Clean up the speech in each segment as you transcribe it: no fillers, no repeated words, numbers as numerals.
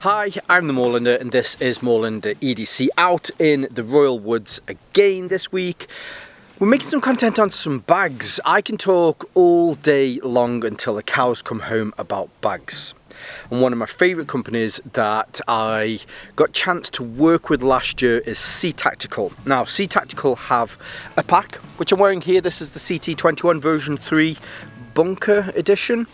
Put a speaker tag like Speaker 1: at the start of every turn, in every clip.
Speaker 1: Hi, I'm the Moorlander and this is Moorlander EDC out in the Royal Woods again this week. We're making some content on some bags. I can talk all day long until the cows come home about bags. And one of my favourite companies that I got a chance to work with last year is CTactical. Now, CTactical have a pack, which I'm wearing here. This is the CT21 version 3 bunker edition.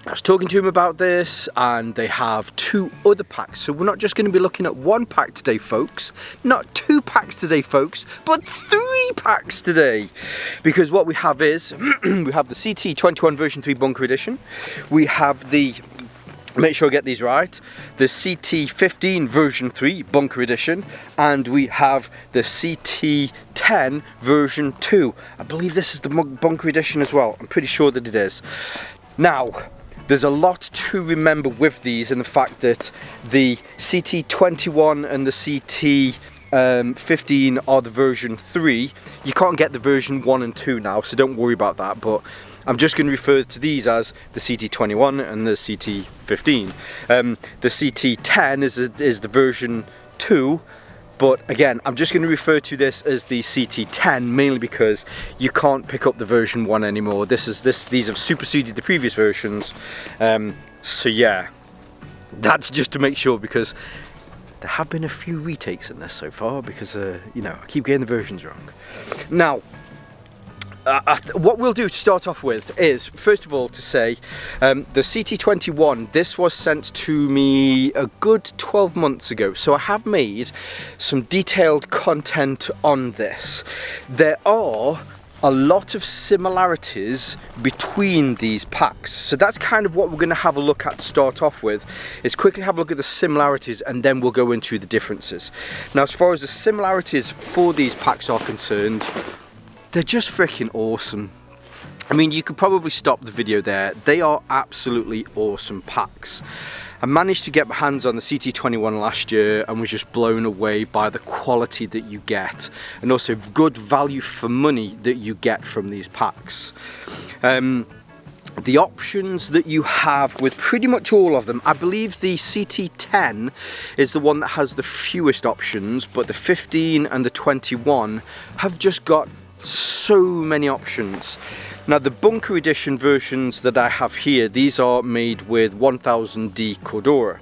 Speaker 1: I was talking to him about this, and they have two other packs. So we're not just going to be looking at one pack today, folks. Not two packs today, folks, but three packs today. Because what we have is, we have the CT21 version 3 bunker edition. We have the, make sure I get these right, the CT15 version 3 bunker edition. And we have the CT10 version 2. I believe this is the bunker edition as well. I'm pretty sure that it is. Now, there's a lot to remember with these, and the fact that the CT21 and the CT15 are the version 3. You can't get the version 1 and 2 now, so don't worry about that, but I'm just going to refer to these as the CT21 and the CT15. The CT10 is the version 2. But again, I'm just going to refer to this as the CT10 mainly because you can't pick up the version 1 anymore. These have superseded the previous versions. So yeah, that's just to make sure, because there have been a few retakes in this so far because you know, I keep getting the versions wrong. Now, what we'll do to start off with is, first of all, to say the CT21, this was sent to me a good 12 months ago, so I have made some detailed content on this. There are a lot of similarities between these packs, so that's kind of what we're going to have a look at to start off with, is quickly have a look at the similarities and then we'll go into the differences. Now, as far as the similarities for these packs are concerned, they're just freaking awesome. I mean, you could probably stop the video there. They are absolutely awesome packs. I managed to get my hands on the CT21 last year and was just blown away by the quality that you get, and also good value for money that you get from these packs. The options that you have with pretty much all of them, I believe the CT10 is the one that has the fewest options, but the 15 and the 21 have just got so many options. Now, the bunker edition versions that I have here, these are made with 1000D Cordura.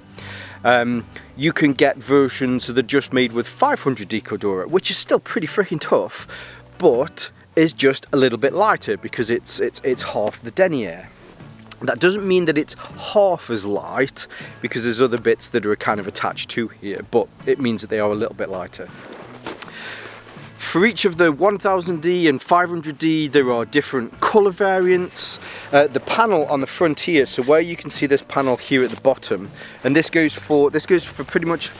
Speaker 1: You can get versions that are just made with 500D Cordura, which is still pretty freaking tough, but is just a little bit lighter because it's half the denier. That doesn't mean that it's half as light, because there's other bits that are kind of attached to here, but it means that they are a little bit lighter. For each of the 1000D and 500D, there are different colour variants. The panel on the front here, so where you can see this panel here at the bottom, and this goes for pretty much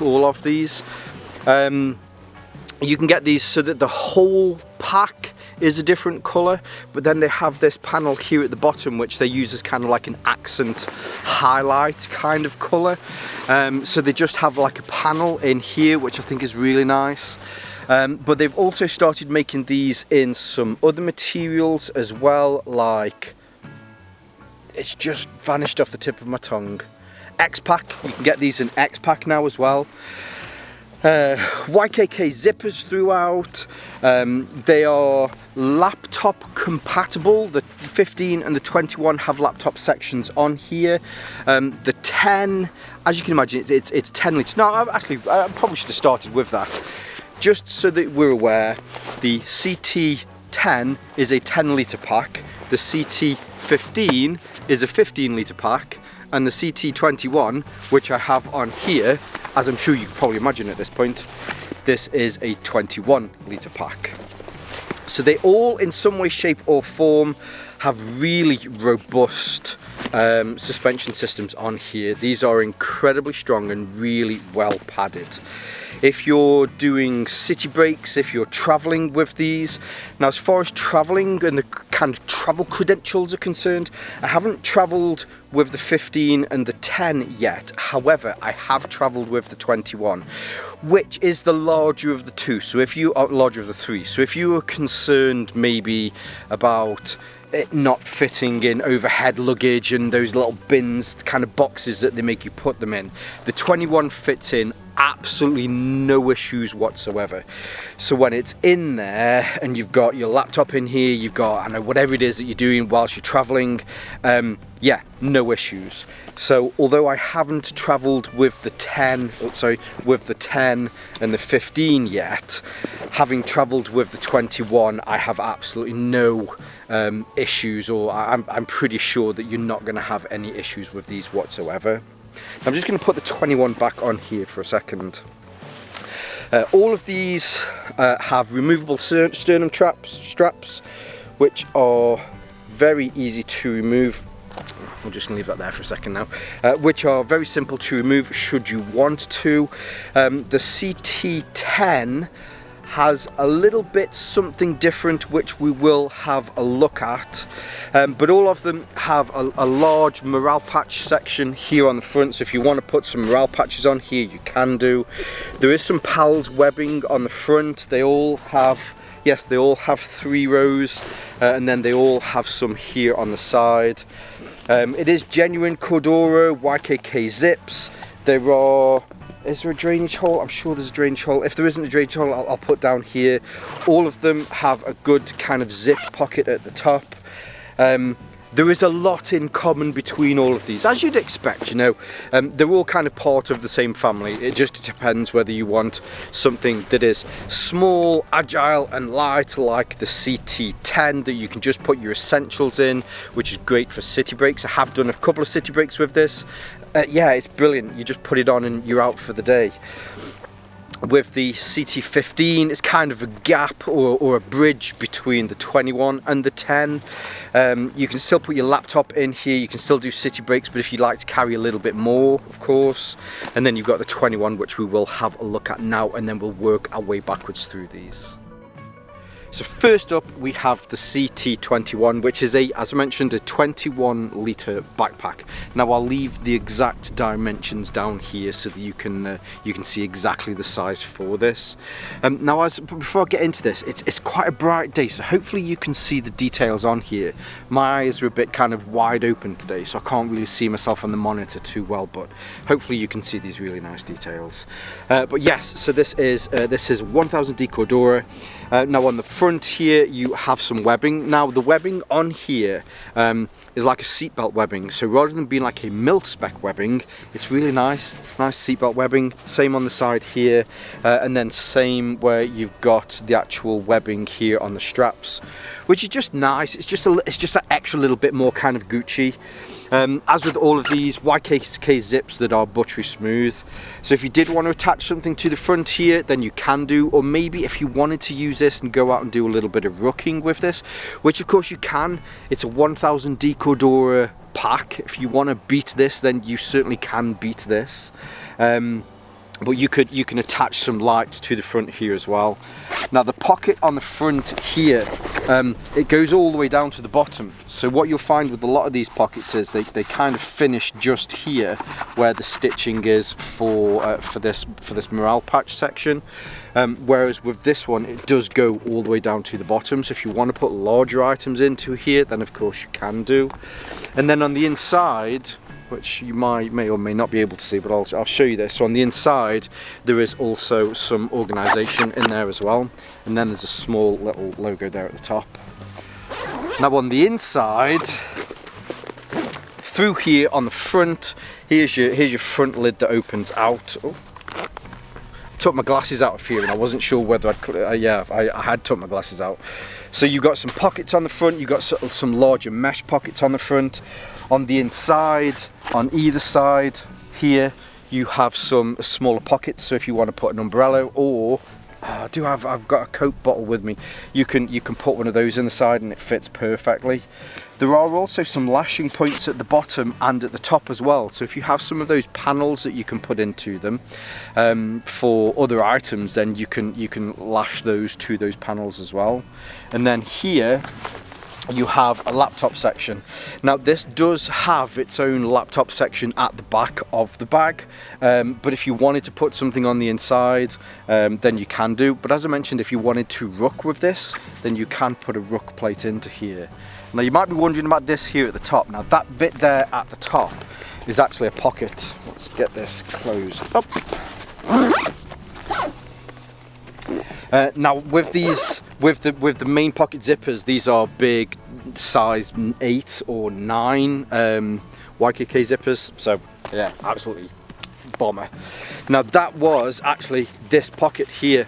Speaker 1: all of these. You can get these so that the whole pack is a different colour, but then they have this panel here at the bottom which they use as kind of like an accent highlight kind of colour. So they just have like a panel in here, which I think is really nice. But they've also started making these in some other materials as well, like, it's just vanished off the tip of my tongue. X-Pack, you can get these in X-Pack now as well. YKK zippers throughout. They are laptop compatible. The 15 and the 21 have laptop sections on here. The 10, as you can imagine, it's 10 litres. No, I probably should have started with that. Just so that we're aware, the CT10 is a 10 litre pack, the CT15 is a 15 litre pack, and the CT21, which I have on here, as I'm sure you can probably imagine at this point, this is a 21 litre pack. So they all, in some way, shape or form, have really robust suspension systems on here. These are incredibly strong and really well padded. If you're doing city breaks, if you're travelling with these. Now, as far as travelling and the kind of travel credentials are concerned, I haven't travelled with the 15 and the 10 yet. However, I have travelled with the 21, which is the larger of the two. So if you are larger of the three. So if you are concerned maybe about it not fitting in overhead luggage and those little bins, kind of boxes that they make you put them in. The 21 fits in absolutely no issues whatsoever. So when it's in there and you've got your laptop in here, you've got, I don't know, whatever it is that you're doing whilst you're traveling, yeah, no issues. So although I haven't traveled with the 10 and the 15 yet, having traveled with the 21, I have absolutely no issues, or I'm pretty sure that you're not going to have any issues with these whatsoever. I'm just going to put the 21 back on here for a second. All of these have removable sternum straps, which are very easy to remove. I'm just going to leave that there for a second now, which are very simple to remove should you want to. The CT10 has a little bit something different, which we will have a look at, but all of them have a large morale patch section here on the front, so if you want to put some morale patches on here, you can do. There is some PALS webbing on the front. They all have, yes, they all have 3 rows, and then they all have some here on the side. It is genuine Cordura YKK zips. There are, is there a drainage hole? I'm sure there's a drainage hole. If there isn't a drainage hole, I'll put down here. All of them have a good kind of zip pocket at the top. There is a lot in common between all of these, as you'd expect, you know. They're all kind of part of the same family. It just depends whether you want something that is small, agile and light, like the CT10 that you can just put your essentials in, which is great for city breaks. I have done a couple of city breaks with this. Yeah, it's brilliant. You just put it on and you're out for the day. With the CT15, it's kind of a gap or a bridge between the 21 and the 10. You can still put your laptop in here, you can still do city breaks, but if you'd like to carry a little bit more, of course. And then you've got the 21, which we will have a look at now, and then we'll work our way backwards through these. So first up we have the CT21, which is as I mentioned, a 21 litre backpack. Now I'll leave the exact dimensions down here so that you can see exactly the size for this. Now before I get into this, it's quite a bright day, so hopefully you can see the details on here. My eyes are a bit kind of wide open today, so I can't really see myself on the monitor too well, but hopefully you can see these really nice details. But yes, so this is 1000D Cordura. Now on the front here you have some webbing. Now the webbing on here is like a seatbelt webbing, so rather than being like a mil-spec webbing, it's really nice. It's nice seatbelt webbing. Same on the side here, and then same where you've got the actual webbing here on the straps, which is just nice. It's just that extra little bit more kind of Gucci. As with all of these YKK zips that are buttery smooth, so if you did want to attach something to the front here, then you can do, or maybe if you wanted to use this and go out and do a little bit of rooking with this, which of course you can. It's a 1000D Cordura pack. If you want to beat this, then you certainly can beat this. But you can attach some lights to the front here as well. Now the pocket on the front here, it goes all the way down to the bottom. So what you'll find with a lot of these pockets is they kind of finish just here where the stitching is for this morale patch section. Whereas with this one, it does go all the way down to the bottom. So if you want to put larger items into here, then of course you can do. And then on the inside, which you may or may not be able to see, but I'll show you this. So on the inside there is also some organisation in there as well, and then there's a small little logo there at the top. Now on the inside, through here on the front, here's your front lid that opens out. Oh, I took my glasses out of here and I wasn't sure whether I had took my glasses out. So you've got some pockets on the front, you've got some larger mesh pockets on the front. On the inside, on either side here, you have some smaller pockets, so if you want to put an umbrella, or I've got a Coke bottle with me, you can put one of those in the side and it fits perfectly. There are also some lashing points at the bottom and at the top as well, so if you have some of those panels that you can put into them for other items, then you can lash those to those panels as well. And then here you have a laptop section. Now this does have its own laptop section at the back of the bag, but if you wanted to put something on the inside, then you can do. But as I mentioned, if you wanted to rook with this, then you can put a rook plate into here. Now you might be wondering about this here at the top. Now that bit there at the top is actually a pocket. Let's get this closed up. Now with these, with the main pocket zippers, these are big size 8 or 9 YKK zippers. So yeah, absolutely bomber. Now that was actually this pocket here,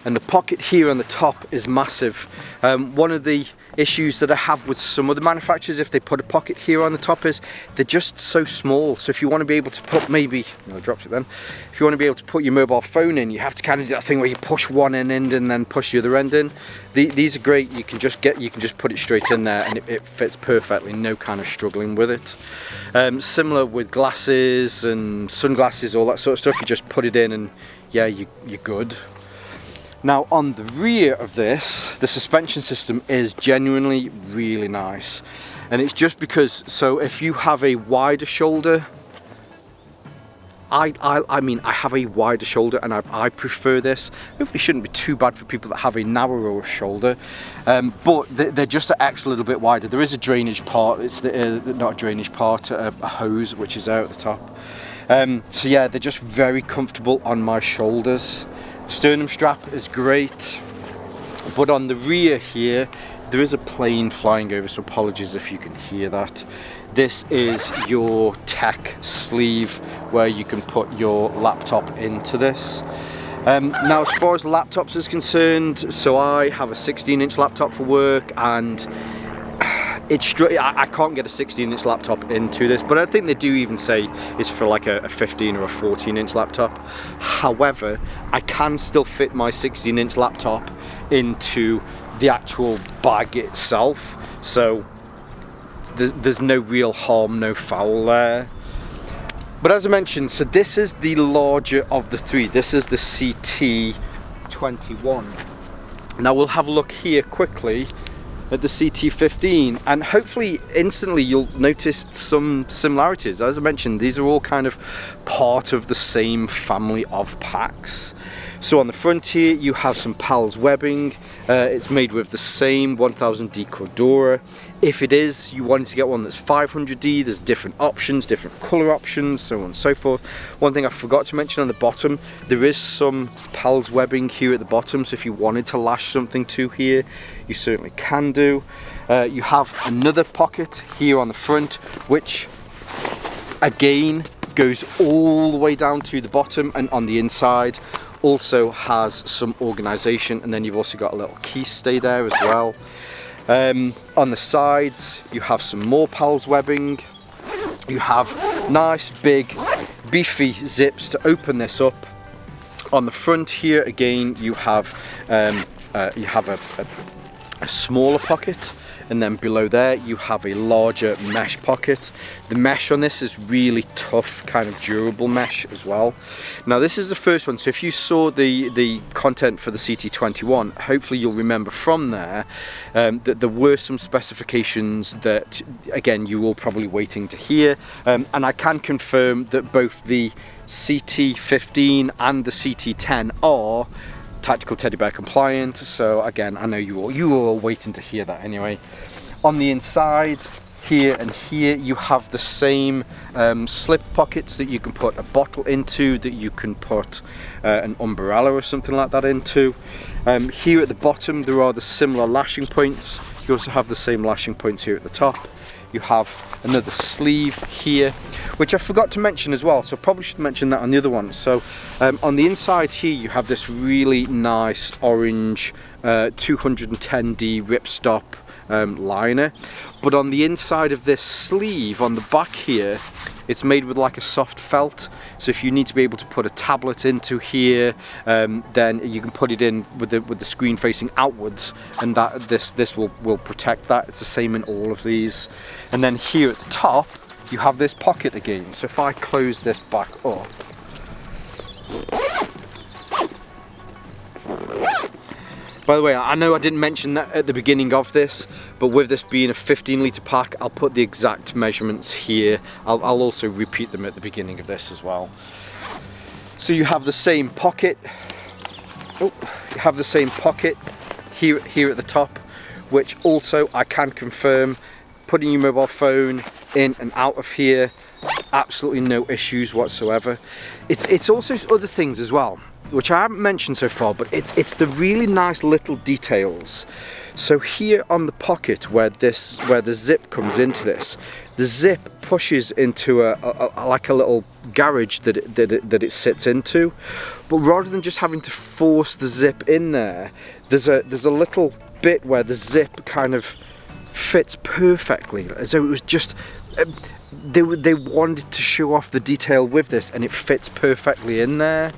Speaker 1: and the pocket here on the top is massive. One of the issues that I have with some other manufacturers, if they put a pocket here on the top, is they're just so small. So if you want to be able to put, maybe, I dropped it then, if you want to be able to put your mobile phone in, you have to kind of do that thing where you push one end in and then push the other end in. These are great. You can just put it straight in there, and it fits perfectly, no kind of struggling with it. Similar with glasses and sunglasses, all that sort of stuff, you just put it in and yeah, you're good. Now on the rear of this, the suspension system is genuinely really nice, and it's just because, so if you have a wider shoulder, I mean I have a wider shoulder and I prefer this. Hopefully it shouldn't be too bad for people that have a narrower shoulder, but they're just an extra little bit wider. There is a drainage part, it's not a drainage part, a hose which is out at the top. So yeah, they're just very comfortable on my shoulders. Sternum strap is great, but on the rear here there is a plane flying over, so apologies if you can hear that. This is your tech sleeve where you can put your laptop into this. Now as far as laptops is concerned, so I have a 16-inch laptop for work, and I can't get a 16-inch laptop into this, but I think they do even say it's for like a 15 or a 14-inch laptop. However, I can still fit my 16-inch laptop into the actual bag itself, so there's no real harm, no foul there. But as I mentioned, so this is the larger of the three. This is the CT21. Now we'll have a look here quickly at the CT15, and hopefully instantly you'll notice some similarities. As I mentioned, these are all kind of part of the same family of packs. So on the front here you have some PALS webbing. It's made with the same 1000D Cordura. If it is, you wanted to get one that's 500D, there's different options, different colour options, so on and so forth. One thing I forgot to mention on the bottom, there is some PALS webbing here at the bottom, so if you wanted to lash something to here, you certainly can do. You have another pocket here on the front, which again goes all the way down to the bottom, and on the inside also has some organisation, and then you've also got a little key stay there as well. On the sides you have some more PALS webbing. You have nice big beefy zips to open this up. On the front here again you have a smaller pocket, and then below there you have a larger mesh pocket. The mesh on this is really tough, kind of durable mesh as well. Now this is the first one, so if you saw the content for the CT21, hopefully you'll remember from there that there were some specifications that, again, you were probably waiting to hear, and I can confirm that both the CT15 and the CT10 are tactical teddy bear compliant. So again, I know you were all waiting to hear that anyway. On the inside here and here you have the same slip pockets that you can put a bottle into, that you can put an umbrella or something like that into. Here at the bottom there are the similar lashing points. You also have the same lashing points here at the top. You have another sleeve here, which I forgot to mention as well, so I probably should mention that on the other one. So on the inside here you have this really nice orange 210D ripstop liner, but on the inside of this sleeve on the back here it's made with like a soft felt, so if you need to be able to put a tablet into here, then you can put it in with the screen facing outwards, and that this will protect that. It's the same in all of these. And then here at the top you have this pocket again, so if I close this back up, by the way, I know I didn't mention that at the beginning of this, but with this being a 15-litre pack, I'll put the exact measurements here. I'll also repeat them at the beginning of this as well. So you have the same pocket. You have the same pocket here at the top, which also I can confirm putting your mobile phone in and out of here, absolutely no issues whatsoever. It's also other things as well, which I haven't mentioned so far, but it's the really nice little details. So here on the pocket where the zip comes into this, the zip pushes into like a little garage that it sits into. But rather than just having to force the zip in there, there's a little bit where the zip kind of fits perfectly, as though it was just they wanted to show off the detail with this, and it fits perfectly in there.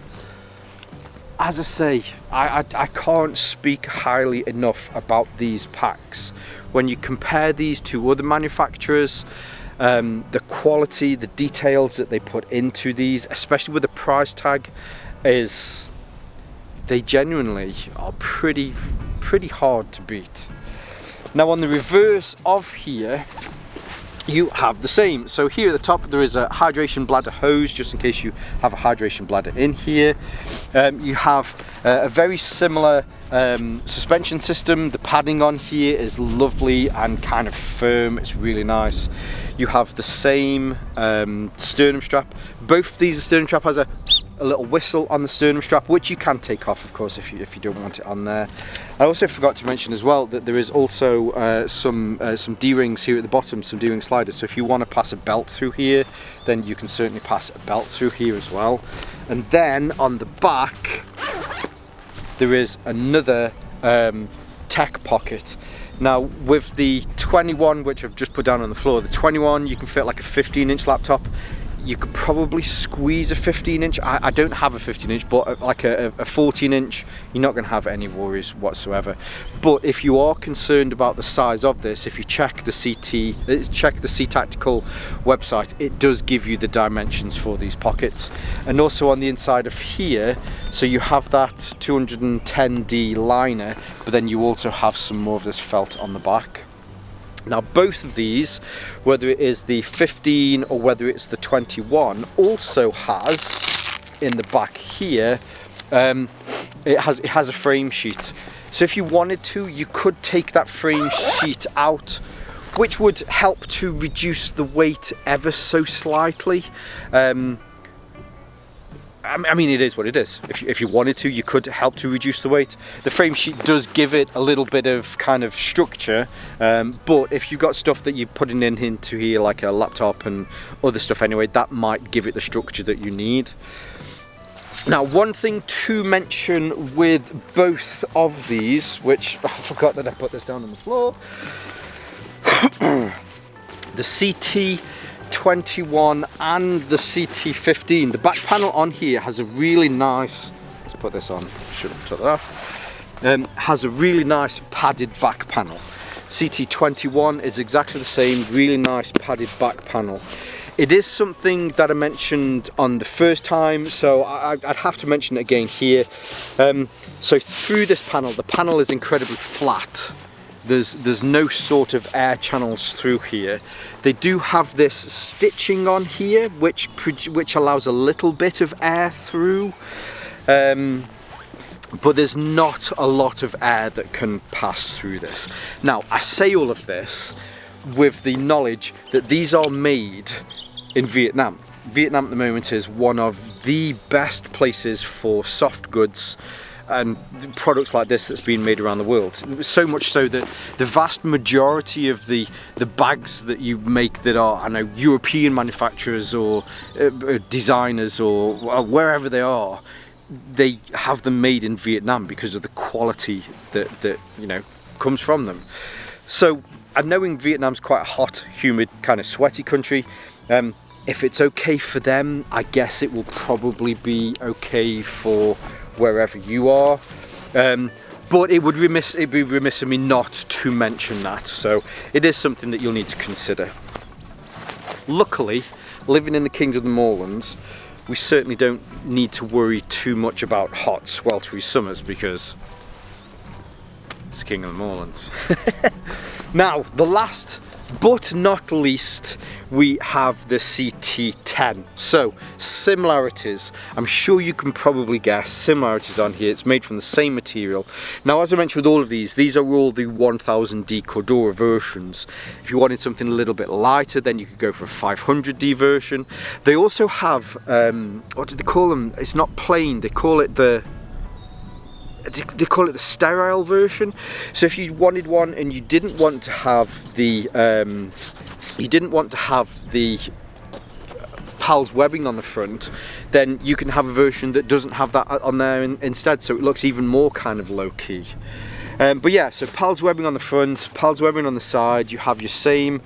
Speaker 1: As I say, I can't speak highly enough about these packs. When you compare these to other manufacturers, the quality, the details that they put into these, especially with the price tag, they genuinely are pretty hard to beat. Now on the reverse of here, you have the same. So here at the top there is a hydration bladder hose, just in case you have a hydration bladder in here. You have a very similar suspension system. The padding on here is lovely and kind of firm. It's really nice. You have the same sternum strap. Both of these, the sternum strap has a little whistle on the sternum strap, which you can take off, of course, if you don't want it on there. I also forgot to mention as well that there is also some D-rings here at the bottom, some D-ring sliders. So if you want to pass a belt through here, then you can certainly pass a belt through here as well. And then on the back, there is another tech pocket. Now with the 21, which I've just put down on the floor, the 21, you can fit like a 15-inch laptop. You could probably squeeze a 15-inch. I don't have a 15-inch, but like a 14-inch, you're not going to have any worries whatsoever. But if you are concerned about the size of this, if you check the CTactical website, it does give you the dimensions for these pockets. And also on the inside of here, so you have that 210D liner, but then you also have some more of this felt on the back. Now both of these, whether it is the 15 or whether it's the 21, also has in the back here, it has a frame sheet. So if you wanted to, you could take that frame sheet out, which would help to reduce the weight ever so slightly. I mean, it is what it is. If you wanted to, you could help to reduce the weight. The frame sheet does give it a little bit of kind of structure, but if you've got stuff that you're putting into here, like a laptop and other stuff anyway, that might give it the structure that you need. Now, one thing to mention with both of these, which I forgot that I put this down on the floor, the CT21 and the CT15, the back panel on here has a really nice, let's put this on, should have took that off, has a really nice padded back panel. CT21 is exactly the same, really nice padded back panel. It is something that I mentioned on the first time, so I'd have to mention it again here. So through this panel, the panel is incredibly flat. There's no sort of air channels through here. They do have this stitching on here, which allows a little bit of air through, but there's not a lot of air that can pass through this. Now, I say all of this with the knowledge that these are made in Vietnam. Vietnam at the moment is one of the best places for soft goods and products like this that's been made around the world. So much so that the vast majority of the bags that you make that are, I know, European manufacturers or designers or wherever they are, they have them made in Vietnam because of the quality that you know comes from them. So, and knowing Vietnam's quite a hot, humid, kind of sweaty country, if it's okay for them, I guess it will probably be okay for wherever you are. But it'd be remiss of me not to mention that. So it is something that you'll need to consider. Luckily, living in the Kingdom of the Moorlands, we certainly don't need to worry too much about hot, sweltery summers because it's the King of the Moorlands. Now, the last but not least, we have the CT10. So, similarities. I'm sure you can probably guess similarities on here. It's made from the same material. Now, as I mentioned with all of these are all the 1000D Cordura versions. If you wanted something a little bit lighter, then you could go for a 500D version. They also have, what do they call them? It's not plain, they call it the sterile version. So if you wanted one and you didn't want to have the PALS webbing on the front, then you can have a version that doesn't have that on there instead, so it looks even more kind of low-key. But yeah, so PALS webbing on the front, PALS webbing on the side. You have your same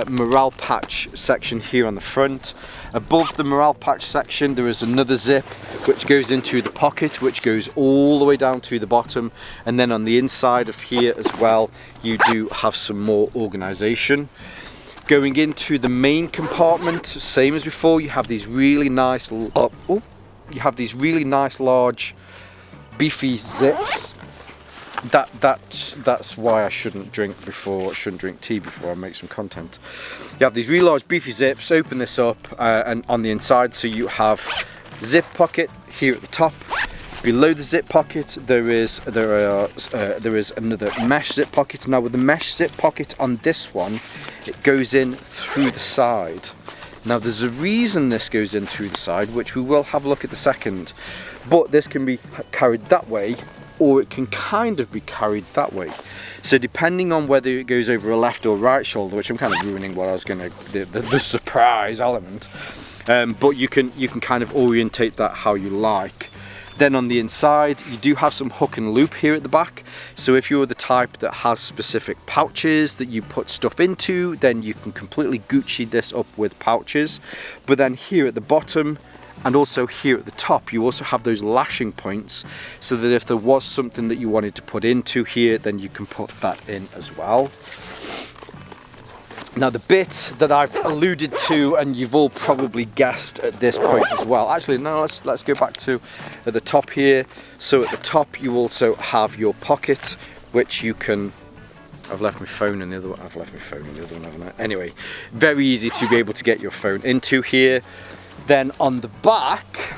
Speaker 1: morale patch section here on the front. Above the morale patch section there is another zip which goes into the pocket, which goes all the way down to the bottom, and then on the inside of here as well you do have some more organisation. Going into the main compartment, same as before, you have these really nice large beefy zips. That's why I shouldn't drink tea before I make some content. You have these really large beefy zips. Open this up and on the inside, so you have zip pocket here at the top. Below the zip pocket there is another mesh zip pocket. Now with the mesh zip pocket on this one, it goes in through the side. Now there's a reason this goes in through the side, which we will have a look at the second, but this can be carried that way, or it can kind of be carried that way. So depending on whether it goes over a left or right shoulder, which I'm kind of ruining what I was going to, the surprise element, but you can kind of orientate that how you like. Then on the inside you do have some hook and loop here at the back, so if you're the type that has specific pouches that you put stuff into, then you can completely Gucci this up with pouches. But then here at the bottom and also here at the top you also have those lashing points, so that if there was something that you wanted to put into here, then you can put that in as well. Now the bit that I've alluded to, and you've all probably guessed at this point as well. Actually, no, let's go back to at the top here. So at the top you also have your pocket, which you can. I've left my phone in the other one. Haven't I? Anyway, very easy to be able to get your phone into here. Then on the back,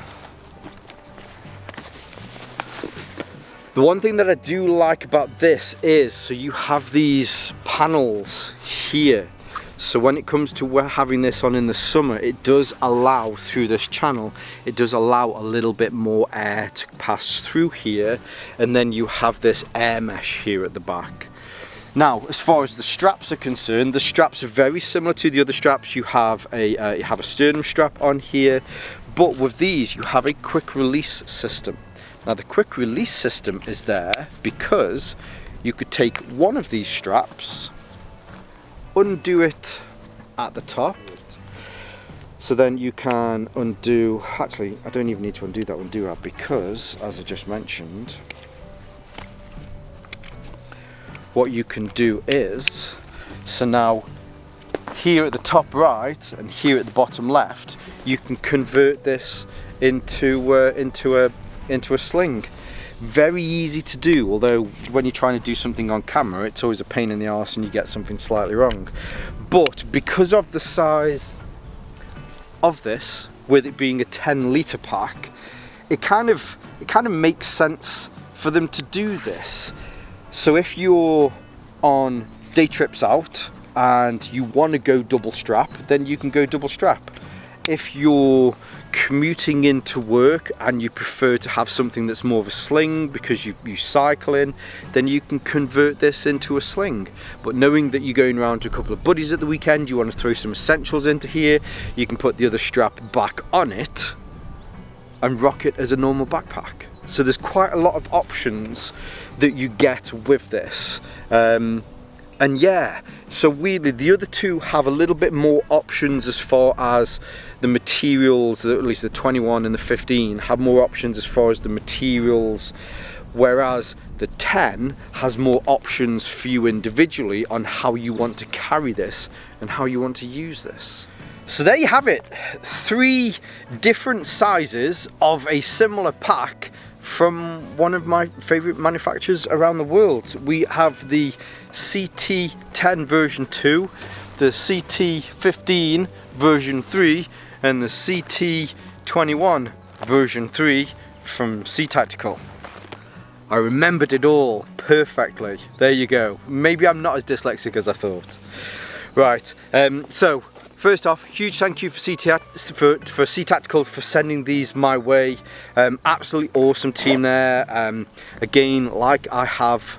Speaker 1: the one thing that I do like about this is, so you have these panels here. So when it comes to having this on in the summer, it does allow, through this channel, it does allow a little bit more air to pass through here, and then you have this air mesh here at the back. Now, as far as the straps are concerned, the straps are very similar to the other straps. You have a sternum strap on here, but with these you have a quick release system. Now the quick release system is there because you could take one of these straps, undo it at the top, so then you can undo, actually I don't even need to undo that because, as I just mentioned, what you can do is, so now here at the top right and here at the bottom left, you can convert this into a sling. Very easy to do, although when you're trying to do something on camera it's always a pain in the arse and you get something slightly wrong. But because of the size of this, with it being a 10-litre pack, it kind of makes sense for them to do this. So if you're on day trips out and you want to go double strap, then you can go double strap. If you're commuting into work and you prefer to have something that's more of a sling because you cycle in, then you can convert this into a sling. But knowing that you're going around to a couple of buddies at the weekend, you want to throw some essentials into here, you can put the other strap back on it and rock it as a normal backpack. So there's quite a lot of options that you get with this. And yeah, so weirdly the other two have a little bit more options as far as the materials, at least the 21 and the 15 have more options as far as the materials, whereas the 10 has more options for you individually on how you want to carry this and how you want to use this. So there you have it, 3 different sizes of a similar pack from one of my favourite manufacturers around the world. We have the CT10 version 2, the CT15 version 3 and the CT21 CT21 version 3 from CTactical. I remembered it all perfectly. There you go. Maybe I'm not as dyslexic as I thought. Right, so first off, huge thank you for CTactical for sending these my way. Absolutely awesome team there. Again, like I have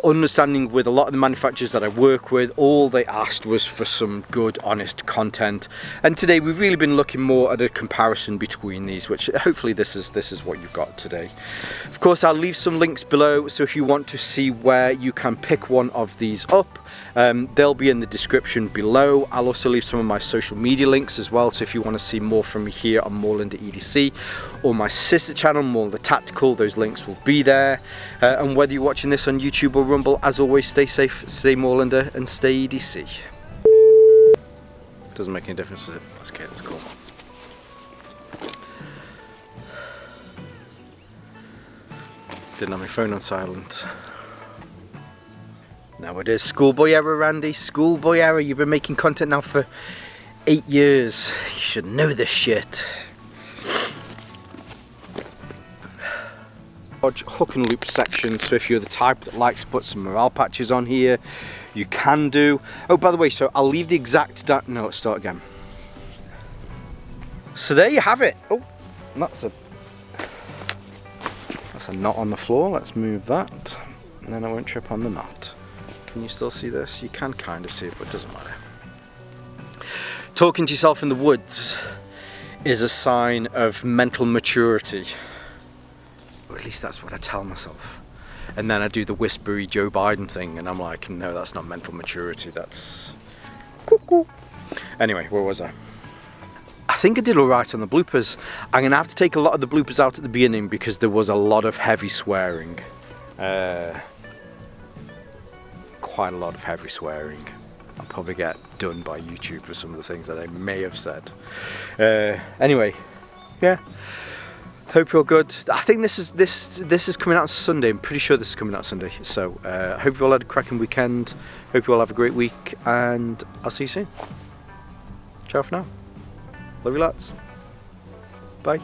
Speaker 1: understanding with a lot of the manufacturers that I work with, all they asked was for some good, honest content. And today we've really been looking more at a comparison between these, which hopefully this is what you've got today. Of course, I'll leave some links below, so if you want to see where you can pick one of these up, they'll be in the description below. I'll also leave some of my social media links as well, so if you want to see more from me here on Moorlander EDC or my sister channel Modularity, those links will be there. And whether you're watching this on YouTube or Rumble, as always, stay safe, stay Moorlander, and stay EDC. Doesn't make any difference, does it? That's okay, that's cool. Didn't have my phone on silent. Now it is schoolboy error, Randy. Schoolboy error. You've been making content now for 8 years. You should know this shit. Large hook and loop section, so if you're the type that likes to put some morale patches on here, you can do. Oh, by the way, so I'll leave the exact no, let's start again. So there you have it. Oh, that's a knot on the floor. Let's move that, and then I won't trip on the knot. Can you still see this? You can kind of see it, but it doesn't matter. Talking to yourself in the woods is a sign of mental maturity. Or at least that's what I tell myself. And then I do the whispery Joe Biden thing, and I'm like, no, that's not mental maturity, that's cuckoo. Anyway, where was I? I think I did alright on the bloopers. I'm going to have to take a lot of the bloopers out at the beginning because there was a lot of heavy swearing. Quite a lot of heavy swearing. I'll probably get done by YouTube for some of the things that I may have said. Anyway, yeah. Hope you're good. I think this is coming out Sunday. I'm pretty sure this is coming out Sunday. So hope you all had a cracking weekend. Hope you all have a great week, and I'll see you soon. Ciao for now. Love you lots. Bye.